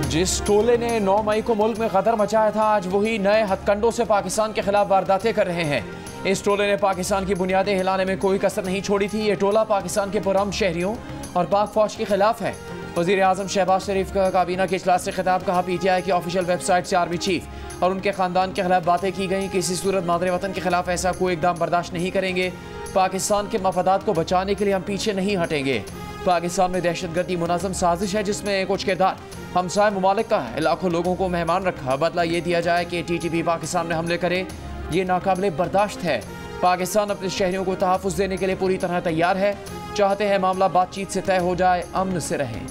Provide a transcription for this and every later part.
जिस टोले ने 9 मई को मुल्क में गदर मचाया था, आज वही नए हथकंडों से पाकिस्तान के खिलाफ वारदातें कर रहे हैं। इस टोले ने पाकिस्तान की बुनियादें हिलाने में कोई कसर नहीं छोड़ी थी। ये टोला पाकिस्तान के पुरअमन शहरियों और पाक फौज के खिलाफ है। वज़ीर आज़म शहबाज शरीफ का काबीना के इजलास से खिताब। कहा, PTI की ऑफिशियल वेबसाइट से आर्मी चीफ और उनके खानदान के खिलाफ बातें की गई। किसी सूरत मादरे वतन के खिलाफ ऐसा कोई इकदाम बर्दाश्त नहीं करेंगे। पाकिस्तान के मफादात को बचाने के लिए हम पीछे नहीं हटेंगे। पाकिस्तान में दहशतगर्दी मुनज़्ज़म साजिश है जिसमें कुछ किरदार हमसाय ममालिक का है। लाखों लोगों को मेहमान रखा, बदला ये दिया जाए कि TTP पाकिस्तान में हमले करे। ये नाकाबिले बर्दाश्त है। पाकिस्तान अपने शहरियों को तहफ़्फ़ुज़ देने के लिए पूरी तरह तैयार है। चाहते हैं मामला बातचीत से तय हो जाए, अमन से रहें।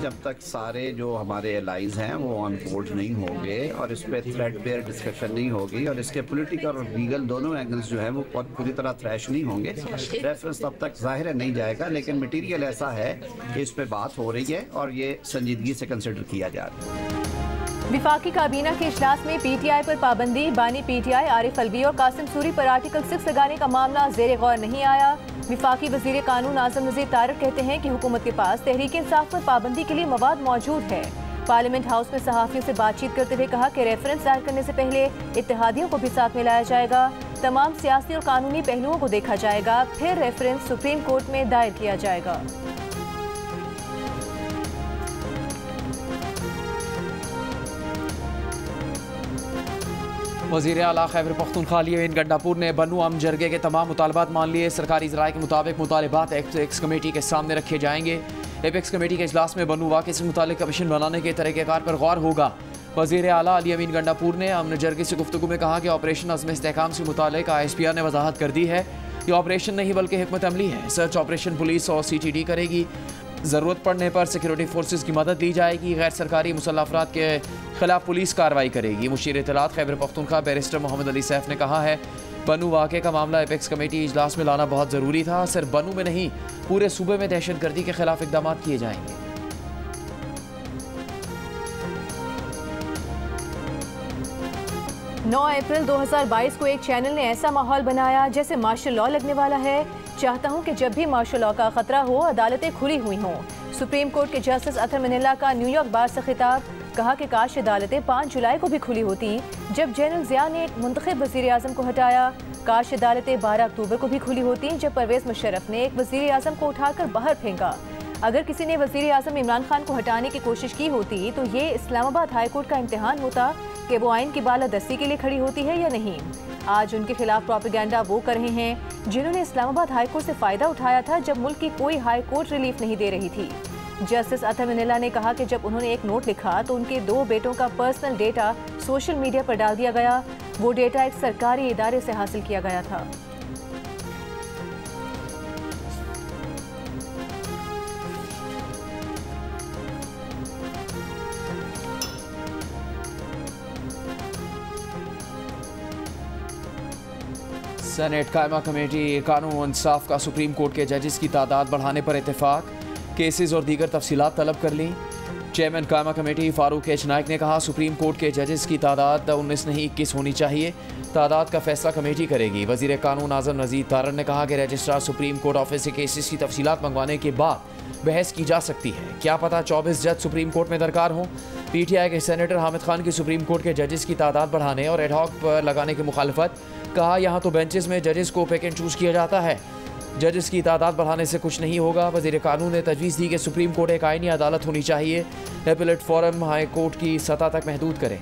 जब तक सारे जो हमारे एलाइज हैं वो ऑन बोर्ड नहीं होंगे और इस पर थ्रेड बेयर डिस्कशन नहीं होगी और इसके पॉलिटिकल और लीगल दोनों एंगल्स जो हैं वो पूरी तरह थ्रैश नहीं होंगे, रेफरेंस तब तक जाहिर नहीं जाएगा। लेकिन मटीरियल ऐसा है कि इस पर बात हो रही है और ये संजीदगी से कंसिडर किया जा रहा है। विफाकी काबीना के इजलास में PTI पर पाबंदी। बानी PTI आरिफ अलवी और कासिम सूरी पर आर्टिकल 6 लगाने का मामला ज़ेरे गौर नहीं आया। विफाकी वज़ीर कानून आज़म नज़ीर तारक कहते हैं कि हुकूमत के पास तहरीक इंसाफ पर पाबंदी के लिए मवाद मौजूद है। पार्लियामेंट हाउस में सहाफ़ियों से बातचीत करते हुए कहा कि रेफरेंस दायर करने से पहले इत्तेहादियों को भी साथ में लाया जाएगा। तमाम सियासी और कानूनी पहलुओं को देखा जाएगा, फिर रेफरेंस सुप्रीम कोर्ट में दायर किया जाएगा। वज़ीर आला खैबर पख्तूनख्वा अमीन गंडापुर ने बन्नू अमन जरगे के तमाम मुतालबात मान लिए। सरकारी ज़राए के मुताबिक मुतालबात एपेक्स कमेटी के सामने रखे जाएंगे। एपेक्स कमेटी के इजलास में बन्नू वाक़े से मुतालिक कमीशन बनाने के तरीक़ेकार पर गौर होगा। वज़ीर आला अमीन गंडापुर ने अमन जरगे से गुफ्तगू में कहा कि ऑपरेशन अज़्म इस्तेहकाम से मुतालिक ISPR ने वजाहत कर दी है। ये ऑपरेशन नहीं बल्कि हिकमत अमली है। सर्च ऑपरेशन पुलिस और CTD करेगी। ज़रूरत पड़ने पर सिक्योरिटी फोर्सेस की मदद ली जाएगी। गैर सरकारी मुसल्लह अफराद के खिलाफ पुलिस कार्रवाई करेगी। मुशीर इत्तलात खैबर पख्तूनख्वा बैरिस्टर मोहम्मद अली सैफ ने कहा है, बन्नू वाक़े का मामला एपेक्स कमेटी इजलास में लाना बहुत ज़रूरी था। सिर्फ बन्नू में नहीं, पूरे सूबे में दहशतगर्दी के खिलाफ इक़दाम किए जाएंगे। 9 अप्रैल 2022 को एक चैनल ने ऐसा माहौल बनाया जैसे मार्शल लॉ लगने वाला है। चाहता हूं कि जब भी मार्शल लॉ का खतरा हो, अदालतें खुली हुई हों। सुप्रीम कोर्ट के जस्टिस अतर मनिल्ला का न्यूयॉर्क बार से खिताब। कहा कि काश अदालतें 5 जुलाई को भी खुली होती जब जनरल ज़िया ने एक मुंतखब वज़ीर आज़म को हटाया। काश अदालतें 12 अक्टूबर को भी खुली होती जब परवेज़ मुशर्रफ ने एक वज़ीर आज़म को उठाकर बाहर फेंका। अगर किसी ने वज़ीर आज़म इमरान खान को हटाने की कोशिश की होती तो ये इस्लामाबाद हाई कोर्ट का इम्तिहान होता कि वो आइन की बालादस्ती के लिए खड़ी होती है या नहीं। आज उनके खिलाफ प्रोपेगेंडा वो कर रहे हैं जिन्होंने इस्लामाबाद हाई कोर्ट से फ़ायदा उठाया था जब मुल्क की कोई हाई कोर्ट रिलीफ नहीं दे रही थी। जस्टिस अतर मनिल्ला ने कहा कि जब उन्होंने एक नोट लिखा तो उनके 2 बेटों का पर्सनल डेटा सोशल मीडिया पर डाल दिया गया। वो डेटा एक सरकारी इदारे से हासिल किया गया था। सेनेट कायमा कमेटी कानून इंसाफ का सुप्रीम कोर्ट के जजेस की तादाद बढ़ाने पर इत्तेफाक। केसेस और दीगर तफसीलात तलब कर ली। चेयरमैन कायमा कमेटी फारूक एच नाइक ने कहा, सुप्रीम कोर्ट के जजेस की तादाद 19 नहीं 21 होनी चाहिए। तादाद का फैसला कमेटी करेगी। वज़ीर कानून आज़म नज़ीर तारक ने कहा कि रजिस्ट्रार सुप्रीम कोर्ट ऑफिस से केसेस की तफसीलात मंगवाने के बाद बहस की जा सकती है। क्या पता 24 जज सुप्रीम कोर्ट में दरकार हों। PTI के सेनेटर हामिद खान की सुप्रीम कोर्ट के जजेस की तादाद बढ़ाने और एडहॉक पर लगाने की मुखालफत। कहा, यहाँ तो बेंचेस में जजेस को पिक एंड चूज़ किया जाता है। जजेस की तादाद बढ़ाने से कुछ नहीं होगा। वज़ीर कानून ने तजवीज़ दी कि सुप्रीम कोर्ट एक आइनी अदालत होनी चाहिए। एपीलेट फोरम हाई कोर्ट की सतह तक महदूद करें।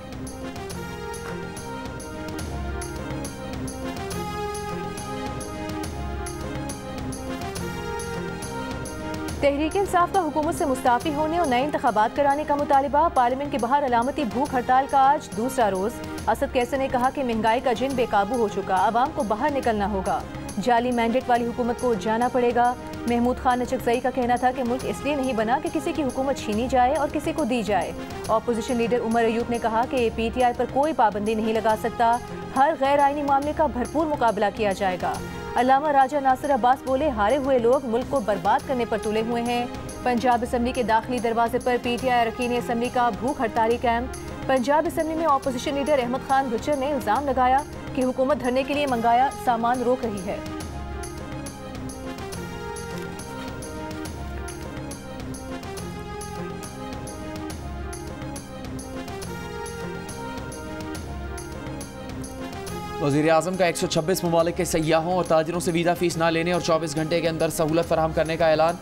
तहरीक इंसाफ का हुकूमत से मुस्ताफ़ी होने और नए इंतखाबात कराने का मुतालिबा। पार्लियामेंट के बाहर अलामती भूख हड़ताल का आज दूसरा रोज़। असद कैसर ने कहा कि महंगाई का जिन बेकाबू हो चुका, आवाम को बाहर निकलना होगा। जाली मैंडेट वाली हुकूमत को जाना पड़ेगा। महमूद खान नचकज़ई का कहना था कि मुल्क इसलिए नहीं बना कि किसी की हुकूमत छीनी जाए और किसी को दी जाए। अपोजिशन लीडर उमर अयूब ने कहा कि PTI पर कोई पाबंदी नहीं लगा सकता। हर गैर आइनी मामले का भरपूर मुकाबला किया जाएगा। अल्लामा राजा नासिर अब्बास बोले, हारे हुए लोग मुल्क को बर्बाद करने पर तुले हुए हैं। पंजाब असम्बली के दाखिली दरवाजे पर PTI अरकान असम्बली का भूख हड़ताली कैंप। पंजाब असम्बली में अपोजिशन लीडर अहमद खान गुज्जर ने इल्ज़ाम लगाया कि हुकूमत धरने के लिए मंगाया सामान रोक रही है। वज़ीर-ए-आज़म का 126 ममालिक के सयाहों और ताजिरों से वीज़ा फीस ना लेने और 24 घंटे के अंदर सहूलत फराहम करने का ऐलान।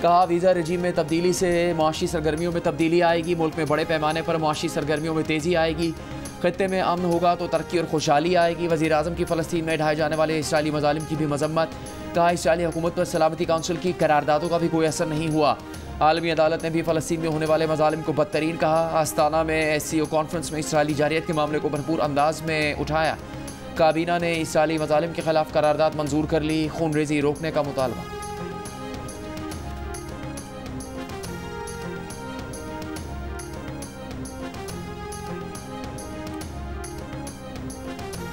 कहा, वीज़ा रजीम में तब्दीली से मुआशी सरगर्मियों में तब्दीली आएगी, मुल्क में बड़े पैमाने पर मुआशी सरगर्मियों में तेज़ी आएगी, खत्ते में अमन होगा तो तरक्की और खुशहाली आएगी। वज़ीर-ए-आज़म की फ़लस्तीन में ढाए जाने वाले इसराइली मज़ालिम की भी मजम्मत। कहा, इसराइली हुकूमत पर सलामती काउंसिल की करारदादों का भी कोई असर नहीं हुआ। आलमी अदालत ने भी फ़लस्तीन में होने वाले मज़ालिम को बदतरीन कहा। आस्ताना में SCO कॉन्फ्रेंस में इसराइली जारियत के मामले को भरपूर अंदाज में उठाया। काबीना ने इसराइली मज़ालिम के खिलाफ करारदाद मंजूर कर ली। खून रेजी रोकने का मुतालबा।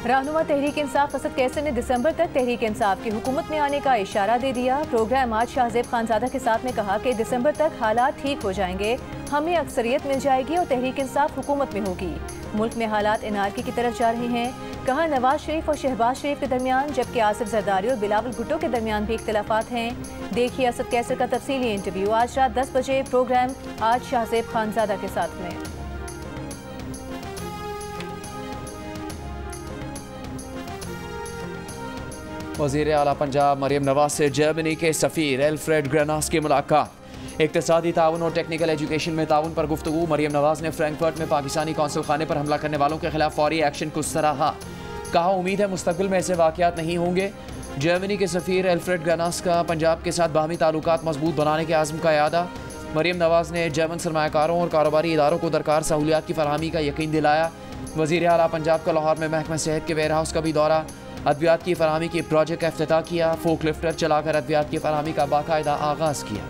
रहनुमा तहरीक इंसाफ असद कैसर ने दिसंबर तक तहरीक इंसाफ की हुकूमत में आने का इशारा दे दिया। प्रोग्राम आज शाहजेब खानजादा के साथ में कहा कि दिसंबर तक हालात ठीक हो जाएंगे, हमें अक्सरियत मिल जाएगी और तहरीक इंसाफ हुकूमत में होगी। मुल्क में हालात एनआरकी की तरफ जा रहे हैं। कहा, नवाज शरीफ और शहबाज शरीफ के दरमियान जबकि आसिफ जरदारी और बिलावल भुट्टो के दरमियान भी इख्तिलाफात हैं। देखिए असद कैसर का तफसीली इंटरव्यू आज रात 10 बजे प्रोग्राम आज शाहजेब खानजादा के साथ में। वज़ीर आला पंजाब मरियम नवाज से जर्मनी के सफ़ीर एल्फ्रेड ग्रेनास की मुलाकात। इक़्तिसादी ताउन और टेक्निकल एजुकेशन में ताउन पर गुफ्तगू। मरियम नवाज ने फ्रैंकफर्ट में पाकिस्तानी कौंसल खाने पर हमला करने वालों के खिलाफ फौरी एक्शन को सराहा। कहा, उम्मीद है मुस्तक़बिल में ऐसे वाक़यात नहीं होंगे। जर्मनी के सफ़ीर एल्फ्रेड ग्रेनास का पंजाब के साथ बाहमी ताल्लुकात मजबूत बनाने के आज़म का यादा। मरियम नवाज ने जर्मन सरमायाकारों और कारोबारी इदारों को दरकार सहूलियात की फराहमी का यकीन दिलाया। वज़ीर आला पंजाब का लाहौर में महकमा सेहत के वेयर हाउस का भी दौरा। अद्वियात की फराहमी के प्रोजेक्ट का इफ्तिताह किया। फोक लिफ्टर चलाकर अद्वियात की फराहमी का बाकायदा आगाज़ किया।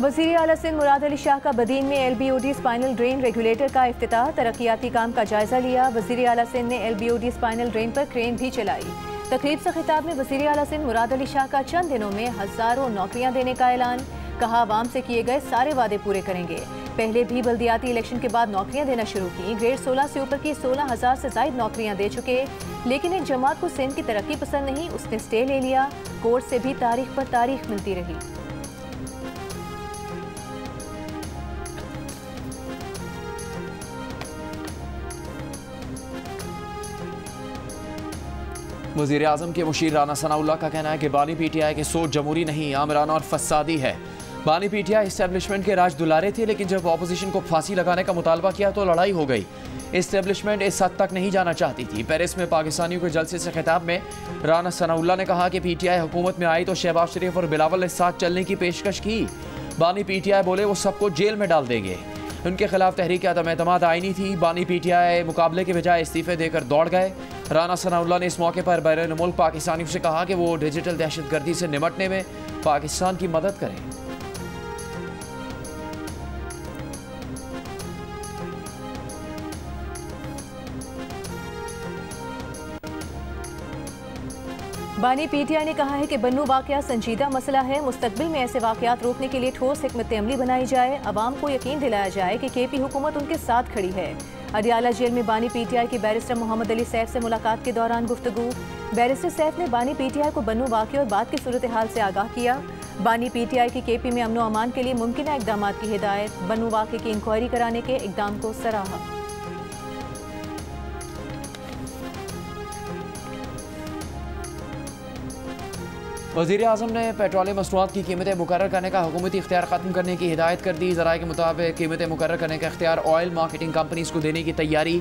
वज़ीर आला सिंध मुराद अली शाह का बदीन में LBOD स्पाइनल ड्रेन रेगुलेटर का इफ्तिताह। तरक्याती काम का जायजा लिया। वज़ीर आला सिंध ने LBOD स्पाइनल ड्रेन पर क्रेन भी चलाई। तकरीब से खिताब में वज़ीर आला सिंध मुराद अली शाह का चंद दिनों में हज़ारों नौकरियां देने का ऐलान। कहा, आवाम से किए गए सारे वादे पूरे करेंगे। पहले भी बल्दियाती इलेक्शन के बाद नौकरियां देना शुरू की। ग्रेड 16 से ऊपर की 16,000 से ज़ायद नौकरियां दे चुके, लेकिन एक जमात को सिंध की तरक्की पसंद नहीं, उसने स्टे ले लिया। कोर्ट से भी तारीख पर तारीख मिलती रही। वज़ीर आज़म के मुशीर राना सनाउल्लाह का कहना है कि बानी PTI की सोच जमहूरी नहीं, आमराना और फसादी है। बानी PTI इस्टेब्लिशमेंट के राज दुलारे थे, लेकिन जब ऑपोजिशन को फांसी लगाने का मुतालबा किया तो लड़ाई हो गई। इस्टेब्लिशमेंट इस हद तक नहीं जाना चाहती थी। पेरिस में पाकिस्तानियों के जलसे से खिताब में राना सनाउल्लाह ने कहा कि PTI हुकूमत में आई तो शहबाज शरीफ और बिलावल ने साथ चलने की पेशकश की। बानी PTI बोले वो सबको जेल में डाल देंगे। उनके खिलाफ तहरीक अदम एतमाद आईनी थी। बानी PTI मुकाबले के बजाय इस्तीफे देकर दौड़ गए। राना सनाउल्लाह ने इस मौके पर बैरून मुल्क पाकिस्तानियों से कहा कि वो डिजिटल दहशतगर्दी से निपटने में पाकिस्तान की मदद करें। बानी PTI ने कहा है कि बन्नू वाक़या संजीदा मसला है। मुस्तकबिल में ऐसे वाक़यात रोकने के लिए ठोस हिकमत अमली बनाई जाए। अवाम को यकीन दिलाया जाए कि KP हुकूमत उनके साथ खड़ी है। अडियाला जेल में बानी PTI की बैरिस्टर मोहम्मद अली सैफ से मुलाकात के दौरान गुफ्तगू। बैरिस्टर सैफ ने बानी PTI को बन्नू वाक़या और बाद की सूरत हाल से आगाह किया। बानी PTI की KP में अमन व अमान के लिए मुमकिन इक़दाम की हिदायत। बन्नू वाक़े की इंक्वायरी कराने के इक़दाम को सराहा। वज़ीर आज़म ने पेट्रोलियम मसनूआत की कीमतें मुकर्रर करने का हुकूमती इख्तियार ख़त्म करने की हिदायत कर दी। ज़राए के मुताबिक कीमतें मुकर्रर करने का इख्तियार ऑयल मार्केटिंग कंपनीज़ को देने की तैयारी।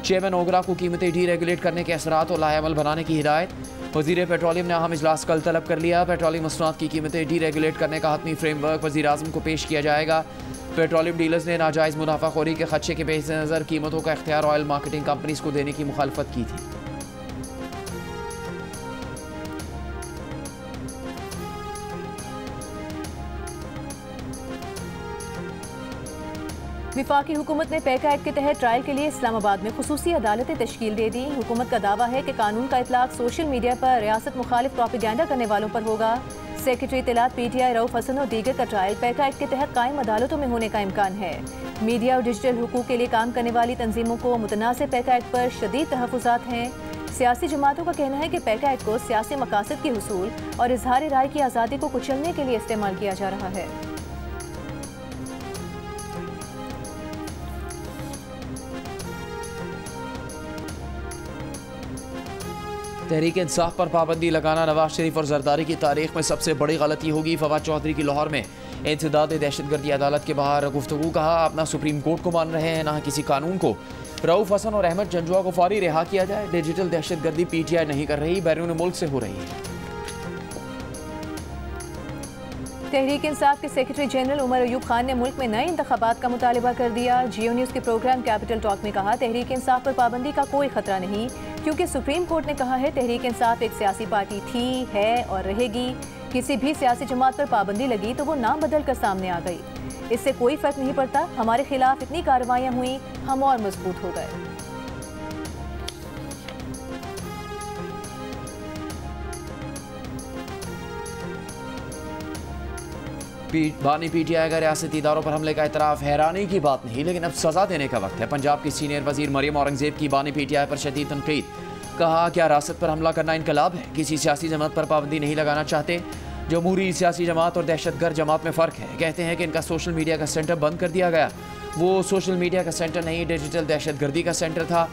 चेयरमैन ओगरा को कीमतें डी रेगुलेट करने के असरात और लाएअमल बनाने की हिदायत। वज़ीर पेट्रोलियम ने अहम इजलास कल तलब कर लिया। पेट्रोलियम मसनूआत की कीमतें डी रेगुलेट करने का हतमी फ्रेमवर्क वज़ीर आज़म को पेश किया जाएगा। पेट्रोलियम डीलर्स ने नाजायज़ मुनाफाखोरी के खदशे के पेश नज़र कीमतों का इख्तियार ऑयल मार्केटिंग कंपनीज़ को देने की मुखालफत की थी। विफाकी हुकूमत ने पैका एक्ट के तहत ट्रायल के लिए इस्लामाबाद में खुसूसी अदालतें तश्कील दे दी। हुकूमत का दावा है कि कानून का इतलाक सोशल मीडिया पर रियासत मुखालिफ प्रोपेगेंडा करने वालों पर होगा। सेक्रेटरी इत्तलात PTI रऊफ हसन और दीगर का ट्रायल पैका एक्ट के तहत कायम अदालतों में होने का इम्कान है। मीडिया और डिजिटल हुकूक के लिए काम करने वाली तंजीमों को मुतनाज़िर पैका एक्ट पर शदीद तहफ़्फ़ुज़ात हैं। सियासी जमातों का कहना है कि पैका एक्ट को सियासी मकासद के हुसूल और इजहार राय की आज़ादी को कुचलने के लिए इस्तेमाल किया जा रहा है। तहरीक इंसाफ पर पाबंदी लगाना नवाज शरीफ और जरदारी की तारीख में सबसे बड़ी गलती होगी। फवाद चौधरी की लाहौर में इंसदाद दहशतगर्दी अदालत के बाहर गुफ्तगू। कहा, आप ना सुप्रीम कोर्ट को मान रहे हैं ना किसी कानून को। रऊफ हसन और अहमद जंजुआ को फौरी रिहा किया जाए। डिजिटल दहशतगर्दी PTI नहीं कर रही, बैरून मुल्क से हो रही है। तहरीक इंसाफ के सेक्रेटरी जनरल उमर अयूब खान ने मुल्क में नए इंतखाबात का मुतालबा कर दिया। जियो न्यूज़ के प्रोग्राम कैपिटल टॉक में कहा, तहरीक इंसाफ पर पाबंदी का कोई खतरा नहीं, क्योंकि सुप्रीम कोर्ट ने कहा है तहरीक इंसाफ एक सियासी पार्टी थी, है और रहेगी। किसी भी सियासी जमात पर पाबंदी लगी तो वो नाम बदल कर सामने आ गई। इससे कोई फर्क नहीं पड़ता। हमारे खिलाफ इतनी कार्रवाइयाँ हुई, हम और मजबूत हो गए। बानी PTI का रियासती इदारों पर हमले का इतराफ़ हैरानी की बात नहीं, लेकिन अब सज़ा देने का वक्त है। पंजाब की सीनियर वजीर मरियम औरंगजेब की बानी PTI पर शदीद तनकीद। कहा, क्या रासत पर हमला करना इनकलाब है? किसी सियासी जमात पर पाबंदी नहीं लगाना चाहते। जमहूरी सियासी जमात और दहशतगर्द जमात में फ़र्क है। कहते हैं कि इनका सोशल मीडिया का सेंटर बंद कर दिया गया। वो सोशल मीडिया का सेंटर नहीं, डिजिटल दहशतगर्दी का सेंटर था।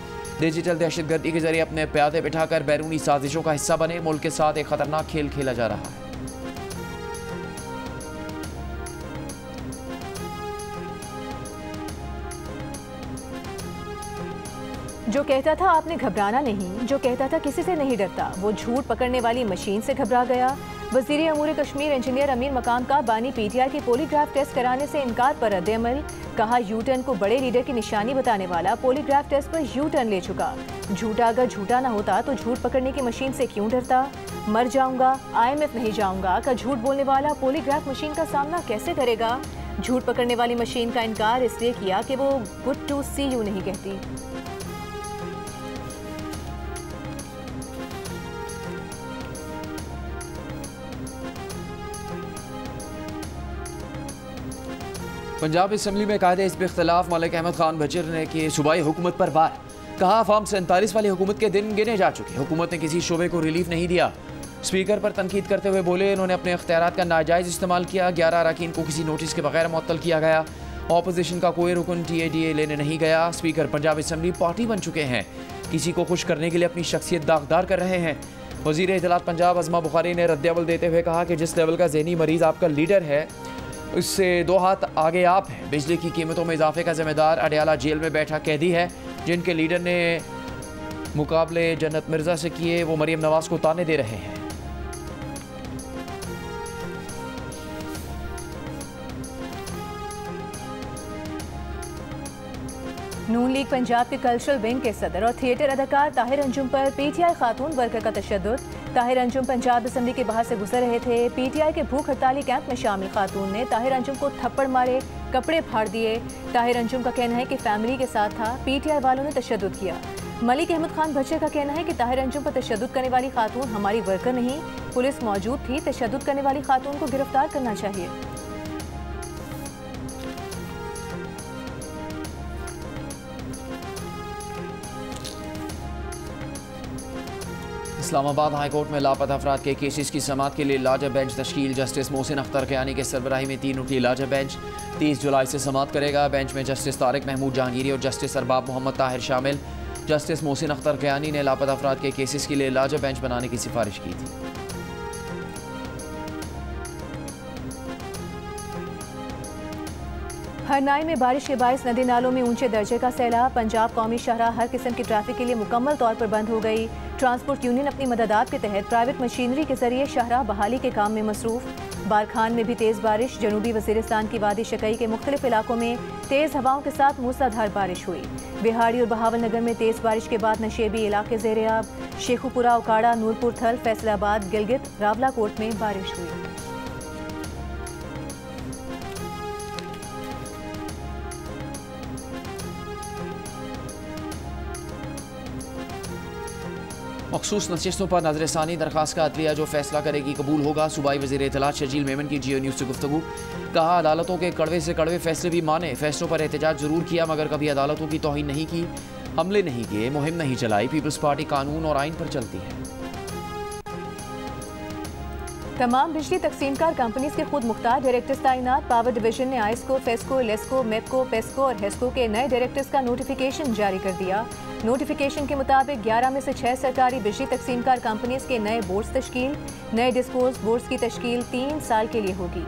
डिजिटल दहशतगर्दी के जरिए अपने प्यादे बिठाकर बैरूनी साजिशों का हिस्सा बने। मुल्क के साथ एक खतरनाक खेल खेला जा रहा है। जो कहता था आपने घबराना नहीं, जो कहता था किसी से नहीं डरता, वो झूठ पकड़ने वाली मशीन से घबरा गया। वज़ीर अमूर कश्मीर इंजीनियर अमीर मकाम का बानी PTI के पॉलीग्राफ टेस्ट कराने से इनकार पर रद्द-ए-अमल। कहा, यू टर्न को बड़े लीडर की निशानी बताने वाला पॉलीग्राफ टेस्ट पर यू टर्न ले चुका। झूठा अगर झूठा ना होता तो झूठ पकड़ने की मशीन से क्यों डरता? मर जाऊंगा, IMF नहीं जाऊंगा का झूठ बोलने वाला पॉलीग्राफ मशीन का सामना कैसे करेगा? झूठ पकड़ने वाली मशीन का इनकार इसलिए किया कि वो गुड टू सी यू नहीं कहती। पंजाब असम्बली में कायदे हिज़्ब इख्तिलाफ मलिक अहमद खान बचर ने की सूबाई हुकूमत पर वार। कहा, फॉर्म 47 वाली हुकूमत के दिन गिने जा चुके, हुकूमत ने किसी शोबे को रिलीफ नहीं दिया। स्पीकर पर तनकीद करते हुए बोले, इन्होंने अपने इख्तियारात का नाजायज़ इस्तेमाल किया। 11 अरकान को किसी नोटिस के बगैर मुअत्तल किया गया। ऑपोजिशन का कोई रुकन TADA लेने नहीं गया। स्पीकर पंजाब असम्बली पार्टी बन चुके हैं, किसी को खुश करने के लिए अपनी शख्सियत दागदार कर रहे हैं। वज़ीर इत्तलात पंजाब अज़मा बुखारी ने रद्द-ए-अमल देते हुए कहा कि जिस लेवल का ज़हनी मरीज़ आपका लीडर है, उससे 2 हाथ आगे आप हैं। बिजली की कीमतों में इजाफे का जिम्मेदार अडयाला जेल में बैठा कैदी है, जिनके लीडर ने मुकाबले जन्नत मिर्जा से किए, वो मरियम नवाज को ताने दे रहे हैं। नून लीग पंजाब के कल्चरल विंग के सदर और थिएटर अदाकार ताहिर अंजुम पर PTI खातून वर्कर का तशद्दुद। ताहिर अंजुम पंजाब असम्बली के बाहर से गुजर रहे थे। PTI के भूख हड़ताली कैंप में शामिल खातून ने ताहिर अंजुम को थप्पड़ मारे, कपड़े फाड़ दिए। ताहिर अंजुम का कहना है कि फैमिली के साथ था, PTI वालों ने तशद्दुद किया। मलिक अहमद खान बचर का कहना है कि ताहिर अंजुम पर तशद्दुद करने वाली खातून हमारी वर्कर नहीं, पुलिस मौजूद थी, तशद्दुद करने वाली खातून को गिरफ्तार करना चाहिए। इस्लामाबाद हाई कोर्ट में लापता अफराद के केसेस की समाअत के लिए लार्जर बेंच तश्कील। जस्टिस मोहसिन अख्तर क़यानी के सरबराही में 3 रुकनी लार्जर बेंच 30 जुलाई से समाअत करेगा। बेंच में जस्टिस तारिक महमूद जहांगीरी और जस्टिस अरबाब मोहम्मद ताहिर शामिल। जस्टिस मोहसिन अख्तर क़यानी ने लापता अफराद के केसेस के लिए लार्जर बेंच बनाने की सिफारिश की थी। हरनाई में बारिश के बायस नदी नालों में ऊंचे दर्जे का सैलाब। पंजाब कौमी शाहराह हर किस्म की ट्रैफिक के लिए मुकम्मल तौर पर बंद हो गई। ट्रांसपोर्ट यूनियन अपनी मददात के तहत प्राइवेट मशीनरी के जरिए शाहराह बहाली के काम में मसरूफ। बारखान में भी तेज़ बारिश। जनूबी वज़ीरिस्तान की वादी शकई के मुख्तलिफ इलाकों में तेज़ हवाओं के साथ मूसलाधार बारिश हुई। बिहाड़ी और बहावल नगर में तेज़ बारिश के बाद नशेबी इलाके ज़ेर-ए-आब। शेखुपुरा, उकाड़ा, नूरपुर थल, फैसलाबाद, गिलगित, रावलाकोट में बारिश हुई। मखसूस नशिस्तों पर नजरसानी दरखास्त का अदलिया जो फैसला करेगी कबूल होगा। सूबाई वज़ीर इत्तलात शजील मेमन की जियो न्यूज़ से गुफ्तगू। कहा अदालतों के कड़वे से कड़वे फैसले भी माने, फैसलों पर एहतजाज जरूर किया मगर कभी अदालतों की तौहीन नहीं की, हमले नहीं किए, मुहिम नहीं चलाई। पीपल्स पार्टी कानून और आइन पर चलती है। तमाम बिजली तकसीमकार कंपनीज के खुद मुख्तार डायरेक्टर्स तैनात। पावर डिवीजन ने आइस्को, फेस्को, लेस्को, मेपको, पेस्को और हेस्को के नए डायरेक्टर्स का नोटिफिकेशन जारी कर दिया। नोटिफिकेशन के मुताबिक 11 में से 6 सरकारी बिजली तकसीमकार कंपनीज के नए बोर्ड्स तश्कील। नए डिस्पोज बोर्ड्स की तश्कील 3 साल के लिए होगी।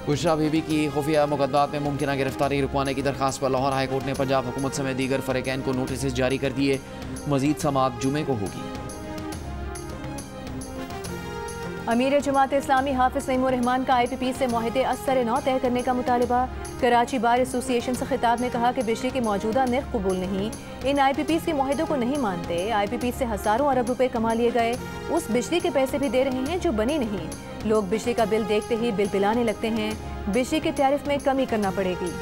बुशरा बीबी की खुफिया मुकदमात में मुमकिन गिरफ्तारी रुकवाने की दरखास्त पर लाहौर हाईकोर्ट ने पंजाब हुकूमत समेत दीगर फरीकैन को नोटिस जारी कर दिए। मजीद समाअत जुमे को होगी। अमीर जमात इस्लामी हाफिज नईमुर रहमान का IPP से मुआहदे असर नौ तय करने का मुतालबा। कराची बार एसोसिएशन से खिताब में कहा कि बिजली के मौजूदा निर्ख कबूल नहीं, इन IPPs के मुआहदों को नहीं मानते। IPP से हज़ारों अरब रुपए कमा लिए गए, उस बिजली के पैसे भी दे रहे हैं जो बनी नहीं। लोग बिजली का बिल देखते ही बिल बिलाने लगते हैं। बिजली के टैरिफ में कमी करना पड़ेगी।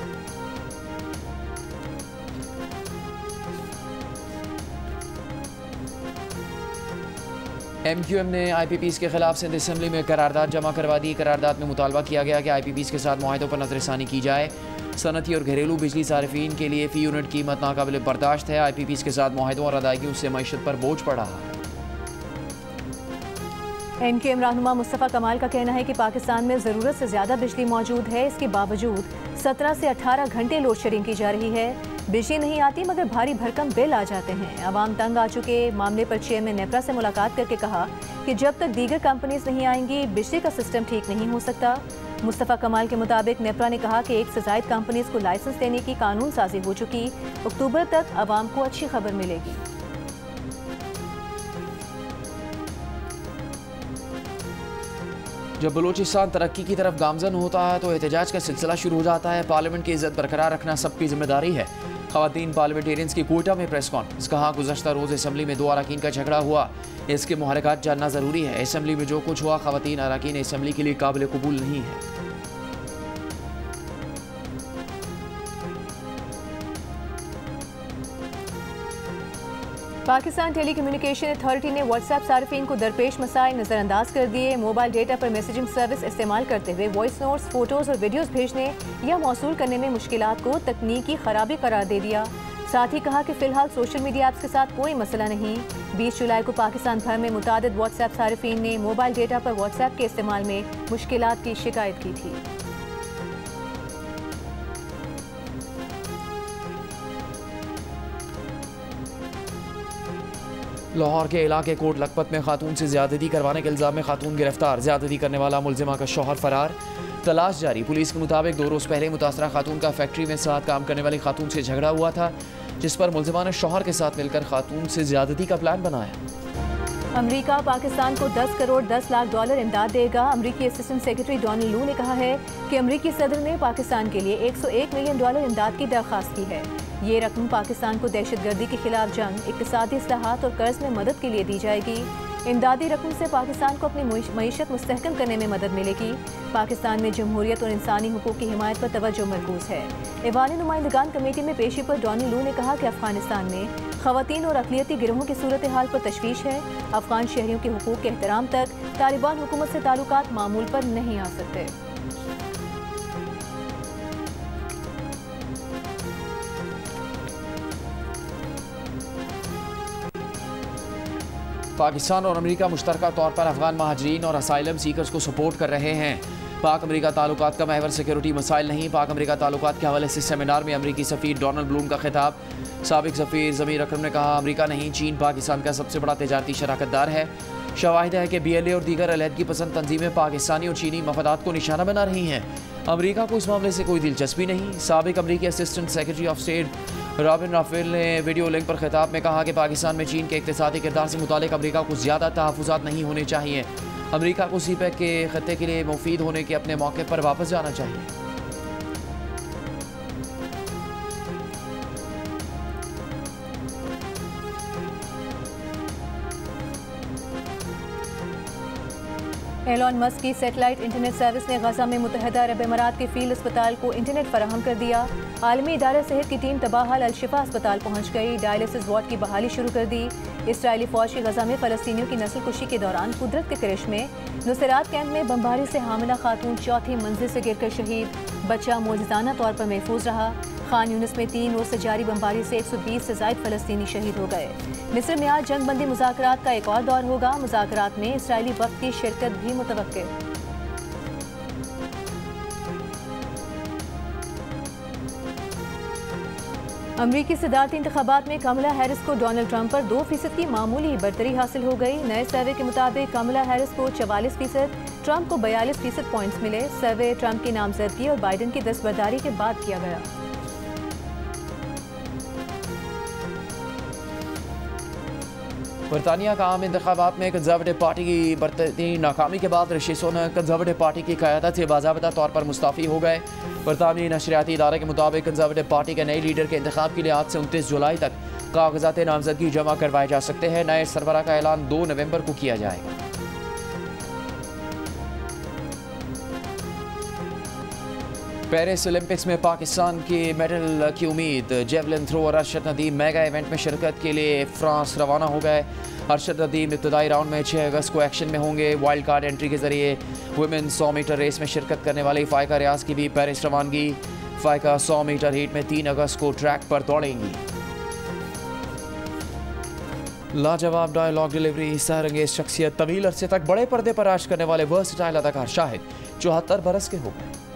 MQM ने IPPs के खिलाफ सिंध असम्बली में करारदाद जमा करवा दी। करारदाद में मुतालबा किया गया कि IPPs के साथ मुआहदों पर नजरसानी की जाए। सनती और घरेलू बिजली सारिफीन के लिए फ़ी यूनिट कीमत नाकाबिल बर्दाश्त है। IPPs के साथ मुआहदों और अदायगियों से मईशत पर बोझ पड़ रहा है। NQM रहनुमा मुस्तफ़ा कमाल का कहना है कि पाकिस्तान में ज़रूरत से ज़्यादा बिजली मौजूद है, इसके बावजूद 17 से 18 घंटे लोड शेडिंग की जा रही है। बिजली नहीं आती मगर भारी भरकम बिल आ जाते हैं। अवाम तंग आ चुके। मामले पर चेयरमैन नेपरा से मुलाकात करके कहा कि जब तक दीगर कंपनीज नहीं आएंगी बिजली का सिस्टम ठीक नहीं हो सकता। मुस्तफ़ा कमाल के मुताबिक नेपरा ने कहा कि 1 से ज़ायद कंपनीज को लाइसेंस देने की कानून साजी हो चुकी। अक्टूबर तक अवाम को अच्छी खबर मिलेगी। जब बलूचिस्तान तरक्की की तरफ गामजन होता है तो एहतजाज का सिलसिला शुरू हो जाता है। पार्लियामेंट की इज्जत बरकरार रखना सबकी जिम्मेदारी है। खवातीन पार्लियामेंटेरियंस की कोयटा में प्रेस कॉन्फ्रेंस। कहा गुज़श्ता रोज़ असम्बली में 2 अरकान का झगड़ा हुआ, इसके मुहरकात जानना ज़रूरी है। असम्बली में जो कुछ हुआ खवातीन अरकान असम्बली के लिए काबिल कबूल नहीं है। पाकिस्तान टेली कम्युनिकेशन अथॉरिटी ने व्हाट्सएप सार्फिन को दरपेश मसाइल नज़रअंदाज कर दिए। मोबाइल डेटा पर मैसेजिंग सर्विस इस्तेमाल करते हुए वॉइस नोट्स, फोटोज़ और वीडियोज़ भेजने या मौसूल करने में मुश्किलात को तकनीकी खराबी करार दे दिया। साथ ही कहा कि फ़िलहाल सोशल मीडिया ऐप्स के साथ कोई मसला नहीं। 20 जुलाई को पाकिस्तान भर में मुतादिद व्हाट्सएप सार्फिन ने मोबाइल डेटा पर व्हाट्सएप के इस्तेमाल में मुश्किलात की शिकायत की थी। लाहौर के इलाके कोट लखपत में खातून से ज्यादती करवाने के इल्जाम में खातून गिरफ्तार। ज्यादती करने वाला मुलजिमा का शौहर फरार। तलाश जारी। पुलिस के मुताबिक 2 रोज़ पहले मुतासरा खातून का फैक्ट्री में साथ काम करने वाली खातून से झगड़ा हुआ था, जिस पर मुलजिमा ने शौहर के साथ मिलकर खातून से ज्यादती का प्लान बनाया। अमेरिका पाकिस्तान को 10 करोड़ 10 लाख डॉलर इमदाद देगा। अमेरिकी असिस्टेंट सेक्रेटरी डोनाल्ड लू ने कहा है कि अमेरिकी सदर ने पाकिस्तान के लिए 101 मिलियन डॉलर इमदाद की दरख्वास्त की है। ये रकम पाकिस्तान को दहशतगर्दी के खिलाफ जंग, इक़्तिसादी इस्लाहात और कर्ज में मदद के लिए दी जाएगी। इमदादी रकम से पाकिस्तान को अपनी मईशत मुस्तहकम करने में मदद मिलेगी। पाकिस्तान में जमहूरियत और इंसानी हुकूक की हिमायत पर तवज्जो मरकूज है। ऐवान नुमाइंदगान कमेटी में पेशी पर डोनाल्ड लू ने कहा कि अफगानिस्तान में खवातीन और अक़लियती गिरोहों की सूरत हाल पर तशवीश है। अफगान शहरियों के हुकूक के एहतराम तक तालिबान हुकूमत से ताल्लुकात मामूल पर नहीं आ सकते। पाकिस्तान और अमेरिका मुश्तरका तौर पर अफगान महाजरीन और असाइलम सीकर्स को सपोर्ट कर रहे हैं। पाक अमेरिका ताल्लुकात का महवर सिक्योरिटी मसाइल नहीं। पाक अमेरिका ताल्लुकात के हवाले से सेमिनार में अमेरिकी सफ़ीर डोनाल्ड ब्लूम का खिताब। साबिक सफ़ीर ज़मीर अकरम ने कहा अमेरिका नहीं चीन पाकिस्तान का सबसे बड़ा तजारती शराकतदार है। शवाहिद है कि BLA और दीगर अलहदगी पसंद तंजीमें पाकिस्तानी और चीनी मफादात को निशाना बना रही हैं। अमेरिका को इस मामले से कोई दिलचस्पी नहीं। साबिक अमेरिकी assistant secretary of state Robin Raphel ने वीडियो लिंक पर खिताब में कहा कि पाकिस्तान में चीन के इक़्तिसादी किरदार से मुतालिक अमेरिका को ज़्यादा तहफ़्फ़ुज़ात नहीं होने चाहिए। अमेरिका को CPEC के खत्ते के लिए मुफीद होने के अपने मौके पर वापस जाना चाहिए। एलॉन मस्क की सैटेलाइट इंटरनेट सर्विस ने गजा में मुत्तहदा अरब अमारात के फील्ड अस्पताल को इंटरनेट फराहम कर दिया। आलमी इदारा सेहत की टीम तबाहल अल-शिफा अस्पताल पहुंच गई। डायलिसिस वार्ड की बहाली शुरू कर दी। इसराइली फौज की गजा में फलस्तीनियों की नस्ल कुशी के दौरान कुदरत के करिश्मे। नुसरात कैंप में बमबारी से हामिला खातून चौथी मंजिल से गिरकर शहीद। बच्चा मौजूदाना तौर पर महफूज रहा। खान यूनिस में 3 रोज से जारी बमबारी से 120 से ज़ायद फलस्तीनी शहीद हो गए। मिस्र में आज जंगबंदी मुज़ाकरात का एक और दौर होगा। मुज़ाकरात में इसराइली वफ़द की शिरकत भी मुतवक्किल। अमरीकी सदारती इंतखाबात में कमला हैरिस को डोनाल्ड ट्रंप पर 2% की मामूली बरतरी हासिल हो गई। नए सर्वे के मुताबिक कमला हैरिस को 44%, ट्रंप को 42% पॉइंट्स मिले। सर्वे ट्रंप की नामजदगी और बाइडन की दस्तबरदारी के बाद किया गया। बरतानिया का आम इंतखाबात में कंजर्वेटिव पार्टी की बरतरी नाकामी के बाद ऋषि सुनक कंजर्वेटिव पार्टी की क़यादत से बाज़ाबिता तौर पर मुस्तफ़ी हो गए। बरतानवी नशरियाती इदारे के मुताबिक कंजर्वेटिव पार्टी के नए लीडर के इंतखाब के लिए आज से 29 जुलाई तक कागजात नामजदगी जमा करवाए जा सकते हैं। नए सरबराह का ऐलान 2 नवंबर को किया जाएगा। पेरिस ओलंपिक्स में पाकिस्तान की मेडल की उम्मीद। Javelin thrower Arshad Nadeem mega event में शिरकत के लिए फ्रांस रवाना हो गए। अरशद नदीम इब्तदाई राउंड में 6 अगस्त को एक्शन में होंगे। वाइल्ड कार्ड एंट्री के जरिए वुमेन 100 मीटर रेस में शिरकत करने वाली फ़ाइका रियाज की भी पेरिस रवानगी। फ़ाइका 100 मीटर हीट में 3 अगस्त को ट्रैक पर दौड़ेंगी। लाजवाब डायलॉग डिलीवरी, सहरंगेज शख्सियत, तवील अरसे तक बड़े पर्दे पर राज करने वाले वर्सटाइल अदाकार शाहिद 74 बरस के हो गए।